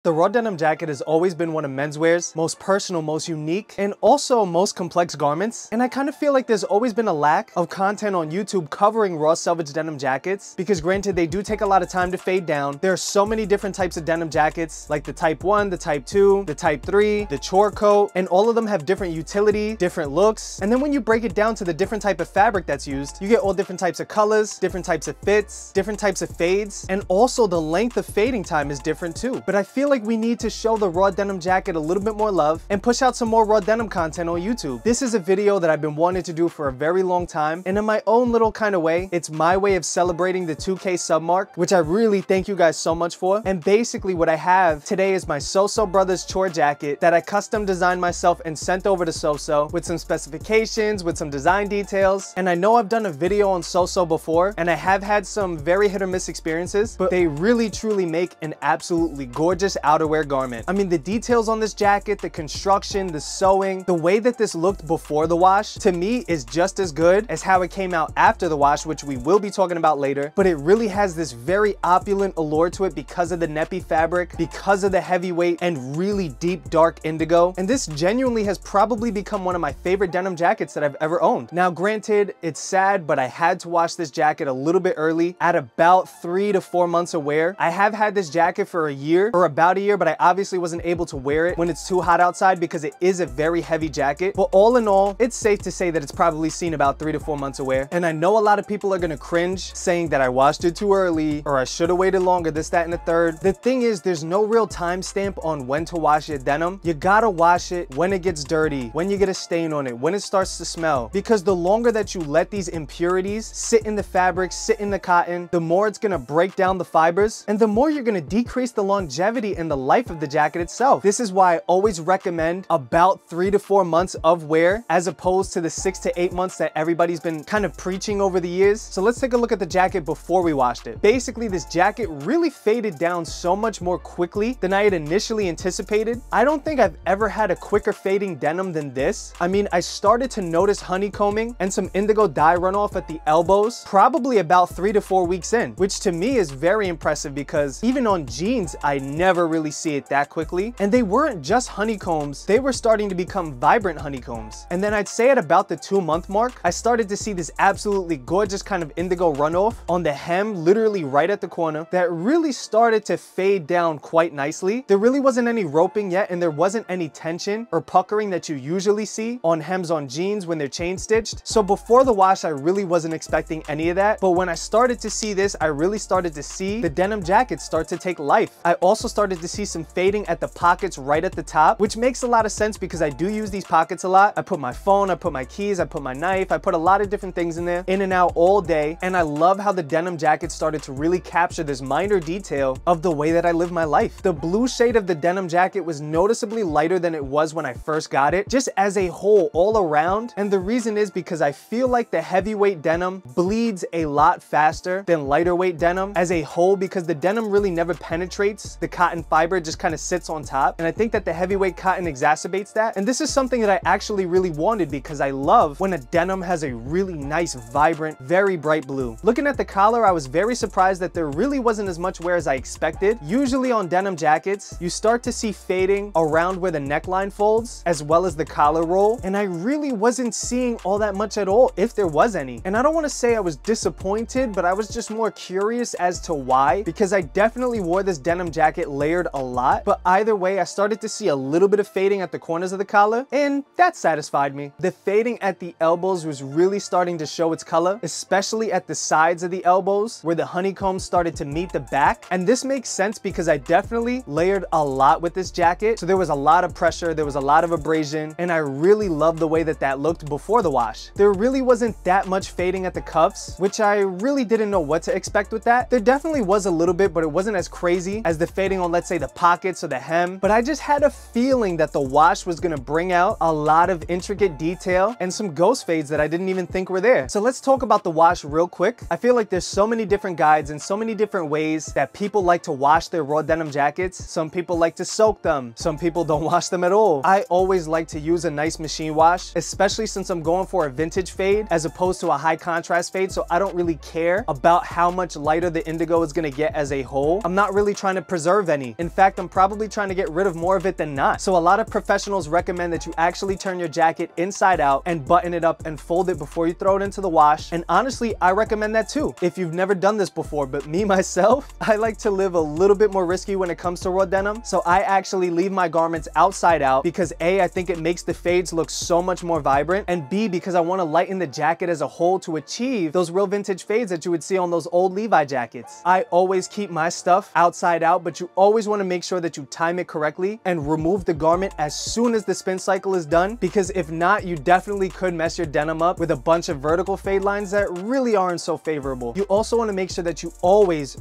The raw denim jacket has always been one of menswear's most personal, most unique, and also most complex garments. And I kind of feel like there's always been a lack of content on YouTube covering raw Selvedge denim jackets, because granted, they do take a lot of time to fade down. There are so many different types of denim jackets, like the type 1, the type 2, the type 3, the chore coat, and all of them have different utility, different looks. And then when you break it down to the different type of fabric that's used, you get all different types of colors, different types of fits, different types of fades, and also the length of fading time is different too. But I feel like we need to show the raw denim jacket a little bit more love and push out some more raw denim content on YouTube. This is a video that I've been wanting to do for a very long time, and in my own little kind of way, it's my way of celebrating the 2K sub mark, which I really thank you guys so much for. And basically what I have today is my Soso Brothers chore jacket that I custom designed myself and sent over to Soso with some specifications, with some design details. And I know I've done a video on Soso before, and I have had some very hit or miss experiences, but they really truly make an absolutely gorgeous outerwear garment. I mean, the details on this jacket, the construction, the sewing, the way that this looked before the wash, to me is just as good as how it came out after the wash, which we will be talking about later. But it really has this very opulent allure to it because of the neppy fabric, because of the heavyweight and really deep dark indigo. And this genuinely has probably become one of my favorite denim jackets that I've ever owned. Now granted, it's sad, but I had to wash this jacket a little bit early at about 3 to 4 months of wear. I have had this jacket for a year or about a year, but I obviously wasn't able to wear it when it's too hot outside because it is a very heavy jacket. But all in all, it's safe to say that it's probably seen about 3 to 4 months of wear. And I know a lot of people are gonna cringe saying that I washed it too early or I should have waited longer, this, that, and the third. The thing is, there's no real timestamp on when to wash your denim. You gotta wash it when it gets dirty, when you get a stain on it, when it starts to smell. Because the longer that you let these impurities sit in the fabric, sit in the cotton, the more it's gonna break down the fibers, and the more you're gonna decrease the longevity and the life of the jacket itself. This is why I always recommend about 3 to 4 months of wear as opposed to the 6 to 8 months that everybody's been kind of preaching over the years. So let's take a look at the jacket before we washed it. Basically, this jacket really faded down so much more quickly than I had initially anticipated. I don't think I've ever had a quicker fading denim than this. I mean, I started to notice honeycombing and some indigo dye runoff at the elbows probably about 3 to 4 weeks in, which to me is very impressive because even on jeans, I never really see it that quickly. And they weren't just honeycombs, they were starting to become vibrant honeycombs. And then I'd say at about the 2-month mark, I started to see this absolutely gorgeous kind of indigo runoff on the hem, literally right at the corner, that really started to fade down quite nicely. There really wasn't any roping yet, and there wasn't any tension or puckering that you usually see on hems on jeans when they're chain stitched. So before the wash, I really wasn't expecting any of that. But when I started to see this, I really started to see the denim jacket start to take life. I also started to see some fading at the pockets right at the top, which makes a lot of sense because I do use these pockets a lot. I put my phone, I put my keys, I put my knife, I put a lot of different things in there, in and out all day. And I love how the denim jacket started to really capture this minor detail of the way that I live my life. The blue shade of the denim jacket was noticeably lighter than it was when I first got it, just as a whole, all around. And the reason is because I feel like the heavyweight denim bleeds a lot faster than lighter weight denim as a whole, because the denim really never penetrates the cotton fiber, it just kind of sits on top. And I think that the heavyweight cotton exacerbates that. And this is something that I actually really wanted because I love when a denim has a really nice, vibrant, very bright blue. Looking at the collar, I was very surprised that there really wasn't as much wear as I expected. Usually on denim jackets, you start to see fading around where the neckline folds as well as the collar roll. And I really wasn't seeing all that much at all, if there was any. And I don't want to say I was disappointed, but I was just more curious as to why, because I definitely wore this denim jacket layered a lot. But either way, I started to see a little bit of fading at the corners of the collar, and that satisfied me. The fading at the elbows was really starting to show its color, especially at the sides of the elbows where the honeycombs started to meet the back. And this makes sense because I definitely layered a lot with this jacket. So there was a lot of pressure, there was a lot of abrasion, and I really loved the way that that looked before the wash. There really wasn't that much fading at the cuffs, which I really didn't know what to expect with that. There definitely was a little bit, but it wasn't as crazy as the fading on, let's say, the pockets or the hem. But I just had a feeling that the wash was gonna bring out a lot of intricate detail and some ghost fades that I didn't even think were there. So let's talk about the wash real quick. I feel like there's so many different guides and so many different ways that people like to wash their raw denim jackets. Some people like to soak them. Some people don't wash them at all. I always like to use a nice machine wash, especially since I'm going for a vintage fade as opposed to a high contrast fade. So I don't really care about how much lighter the indigo is gonna get as a whole. I'm not really trying to preserve any. me. In fact, I'm probably trying to get rid of more of it than not. So a lot of professionals recommend that you actually turn your jacket inside out and button it up and fold it before you throw it into the wash. And honestly, I recommend that too, if you've never done this before. But me, myself, I like to live a little bit more risky when it comes to raw denim. So I actually leave my garments outside out because A, I think it makes the fades look so much more vibrant, and B, because I want to lighten the jacket as a whole to achieve those real vintage fades that you would see on those old Levi jackets. I always keep my stuff outside out, but you always want to make sure that you time it correctly and remove the garment as soon as the spin cycle is done, because if not, you definitely could mess your denim up with a bunch of vertical fade lines that really aren't so favorable. You also want to make sure that you always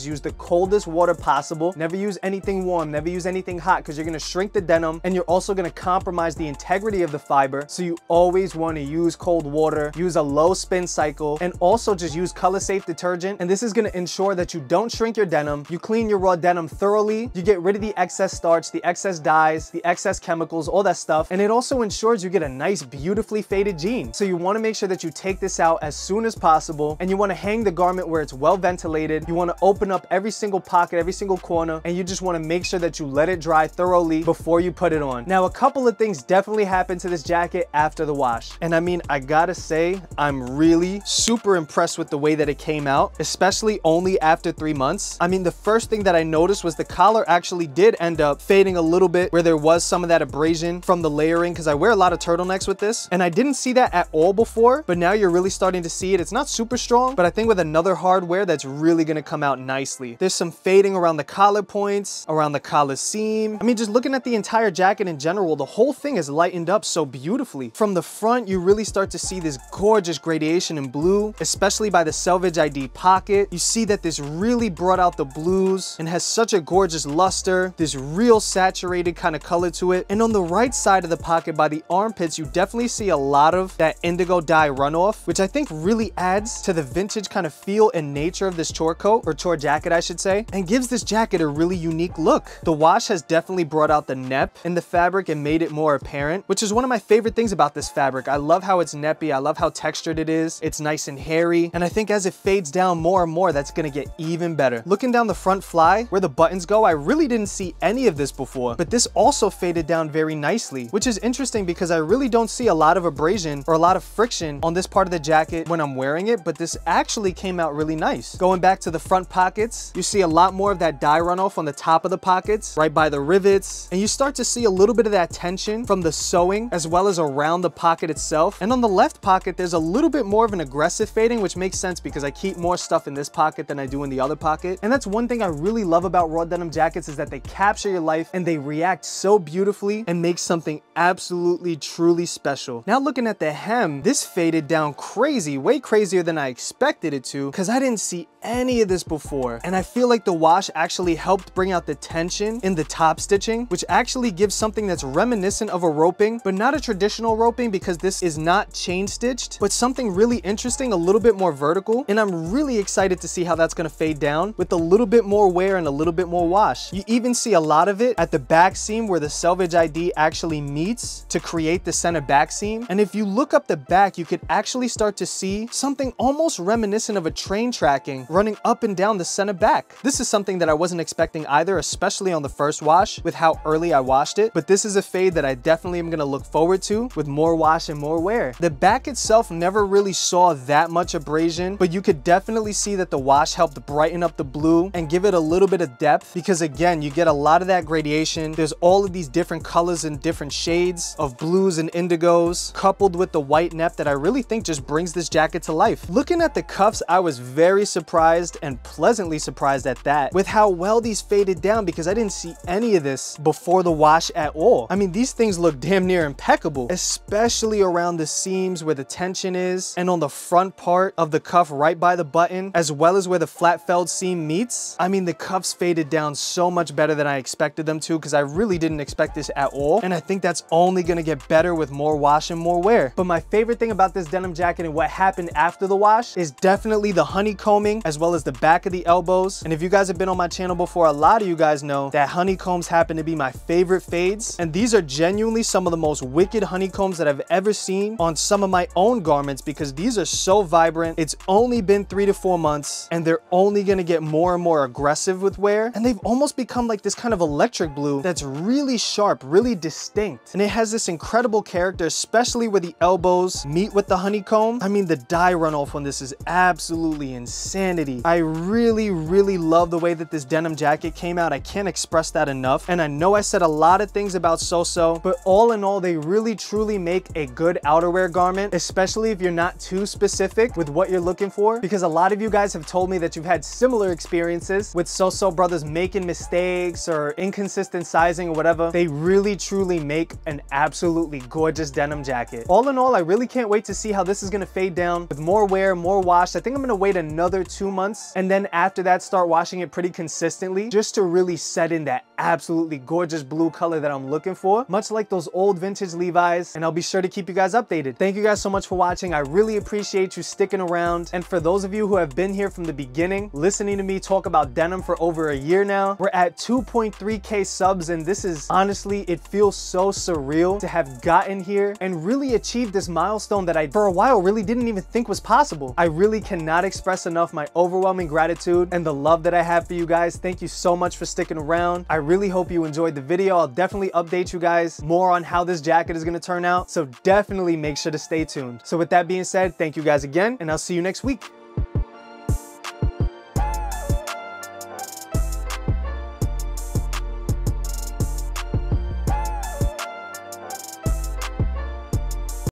use the coldest water possible. Never use anything warm, never use anything hot, because you're going to shrink the denim and you're also going to compromise the integrity of the fiber. So you always want to use cold water, use a low spin cycle, and also just use color safe detergent. And this is going to ensure that you don't shrink your denim, you clean your raw denim thoroughly, you get rid of the excess starch, the excess dyes, the excess chemicals, all that stuff. And it also ensures you get a nice, beautifully faded jean. So you want to make sure that you take this out as soon as possible, and you want to hang the garment where it's well ventilated. You want to open up every single pocket, every single corner, and you just want to make sure that you let it dry thoroughly before you put it on. Now, a couple of things definitely happened to this jacket after the wash. And I mean, I gotta say, I'm really super impressed with the way that it came out, especially only after 3 months. I mean, the first thing that I noticed was the collar actually did end up fading a little bit where there was some of that abrasion from the layering, because I wear a lot of turtlenecks with this, and I didn't see that at all before, but now you're really starting to see it. It's not super strong, but I think with another hardware, that's really gonna come out nicely. There's some fading around the collar points, around the collar seam. I mean, just looking at the entire jacket in general, the whole thing is lightened up so beautifully. From the front, you really start to see this gorgeous gradation in blue, especially by the Selvedge ID pocket. You see that this really brought out the blues and has such a gorgeous luster, this real saturated kind of color to it. And on the right side of the pocket by the armpits, you definitely see a lot of that indigo dye runoff, which I think really adds to the vintage kind of feel and nature of this chore coat, or chore jacket, I should say, and gives this jacket a really unique look. The wash has definitely brought out the nep in the fabric and made it more apparent, which is one of my favorite things about this fabric. I love how it's neppy. I love how textured it is. It's nice and hairy. And I think as it fades down more and more, that's gonna get even better. Looking down the front fly, where the buttons go, I really didn't see any of this before, but this also faded down very nicely, which is interesting because I really don't see a lot of abrasion or a lot of friction on this part of the jacket when I'm wearing it, but this actually came out really nice. Going back to the front pockets, you see a lot more of that dye runoff on the top of the pockets, right by the rivets, and you start to see a little bit of that tension from the sewing as well as around the pocket itself. And on the left pocket, there's a little bit more of an aggressive fading, which makes sense because I keep more stuff in this pocket than I do in the other pocket. And that's one thing I really love about raw denim jackets, is that they capture your life and they react so beautifully and make something absolutely truly special. Now looking at the hem, this faded down crazy, way crazier than I expected it to, because I didn't see any of this before. And I feel like the wash actually helped bring out the tension in the top stitching, which actually gives something that's reminiscent of a roping, but not a traditional roping, because this is not chain stitched, but something really interesting, a little bit more vertical. And I'm really excited to see how that's gonna fade down with a little bit more wear and a little bit more wash. You even see a lot of it at the back seam where the Selvedge ID actually meets to create the center back seam. And if you look up the back, you could actually start to see something almost reminiscent of a train tracking running up and down the center back. This is something that I wasn't expecting either, especially on the first wash with how early I washed it, but this is a fade that I definitely am gonna look forward to with more wash and more wear. The back itself never really saw that much abrasion, but you could definitely see that the wash helped brighten up the blue and give it a little bit of depth, because again, you get a lot of that gradation. There's all of these different colors and different shades of blues and indigos coupled with the white nep that I really think just brings this jacket to life. Looking at the cuffs, I was very surprised and pleasantly surprised at that with how well these faded down, because I didn't see any of this before the wash at all. I mean, these things look damn near impeccable, especially around the seams where the tension is, and on the front part of the cuff right by the button, as well as where the flat felled seam meets. I mean, the cuffs faded down so much better than I expected them to, because I really didn't expect this at all. And I think that's only gonna get better with more wash and more wear. But my favorite thing about this denim jacket and what happened after the wash is definitely the honeycombing, as well as the back of the elbows. And if you guys have been on my channel before, a lot of you guys know that honeycombs happen to be my favorite fades. And these are genuinely some of the most wicked honeycombs that I've ever seen on some of my own garments, because these are so vibrant. It's only been 3 to 4 months and they're only gonna get more and more aggressive with wear, and they've almost become like this kind of electric blue that's really sharp, really distinct. And it has this incredible character, especially where the elbows meet with the honeycomb. I mean, the dye runoff on this is absolutely insanity. I really, really love the way that this denim jacket came out. I can't express that enough. And I know I said a lot of things about So-So, but all in all, they really truly make a good outerwear garment, especially if you're not too specific with what you're looking for, because a lot of you guys have told me that you've had similar experiences with So-So brothers making mistakes or inconsistent sizing or whatever. They really truly make an absolutely gorgeous denim jacket. All in all, I really can't wait to see how this is gonna fade down with more wear, more wash. I think I'm gonna wait another 2 months, and then after that start washing it pretty consistently, just to really set in that absolutely gorgeous blue color that I'm looking for, much like those old vintage Levi's. And I'll be sure to keep you guys updated. Thank you guys so much for watching. I really appreciate you sticking around. And for those of you who have been here from the beginning, listening to me talk about denim for over a year now, we're at 2.3K subs, and this is honestly, it feels so surreal to have gotten here and really achieved this milestone that I, for a while, really didn't even think was possible. I really cannot express enough my overwhelming gratitude and the love that I have for you guys. Thank you so much for sticking around. I really hope you enjoyed the video. I'll definitely update you guys more on how this jacket is gonna turn out, so definitely make sure to stay tuned. So with that being said, thank you guys again, and I'll see you next week.